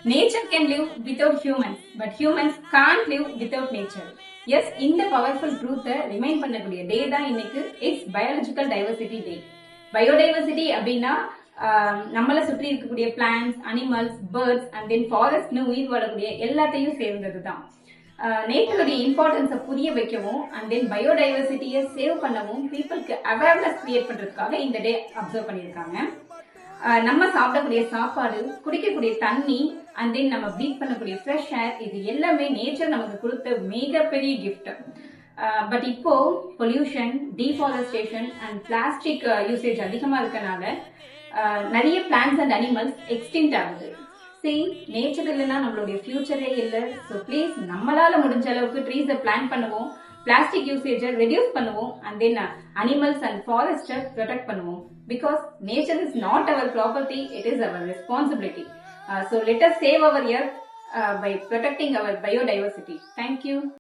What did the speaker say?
Nature can live without humans, but humans can't live without nature. Yes, இந்த powerful ட்ரூத்தை remind பண்ணக்கூடிய day தான் இன்னைக்கு it's biological diversity day. Biodiversity அப்படின்னா நம்மளை சுற்றி இருக்கக்கூடிய plants, animals, birds and then ஃபாரஸ்ட்னு உயிர் வாழக்கூடிய எல்லாத்தையும் சேர்ந்தது தான். நேச்சருடைய இம்பார்ட்டன்ஸை புரிய வைக்கவும் அண்ட் தென் பயோடைவர்சிட்டியை சேவ் பண்ணவும் பீப்புளுக்கு அவேர்னஸ் கிரியேட் பண்றதுக்காக இந்த டே அப்சர்வ் பண்ணியிருக்காங்க. நம்ம சாப்பிடக்கூடிய சாப்பாடு, குடிக்கக்கூடிய தண்ணி அண்ட் தென் நம்ம ப்ரீத் பண்ணக்கூடிய ஃப்ரெஷ் ஏர், இது எல்லாமே நேச்சர் நமக்கு கொடுத்த மிகப்பெரிய கிஃப்ட். பட் இப்போ pollution, deforestation and plastic usage அதிகமா இருக்கனால நிறைய பிளான்ஸ் அண்ட் அனிமல்ஸ் எக்ஸ்டிங்ட் ஆகுது. நேச்சர் இல்லைன்னா நம்மளுடைய ஃபியூச்சரே இல்லை. ஸோ ப்ளீஸ் நம்மளால முடிஞ்ச அளவுக்கு ட்ரீஸை பிளான் பண்ணுவோம், பிளாஸ்டிக் யூசேஜை ரெடியூஸ் பண்ணுவோம் அண்ட் தென் அனிமல்ஸ் அண்ட் ஃபாரஸ்ட்டை ப்ரொடெக்ட் பண்ணுவோம். Because nature is not our property, it is our responsibility. So let us save our earth by protecting our biodiversity. Thank you.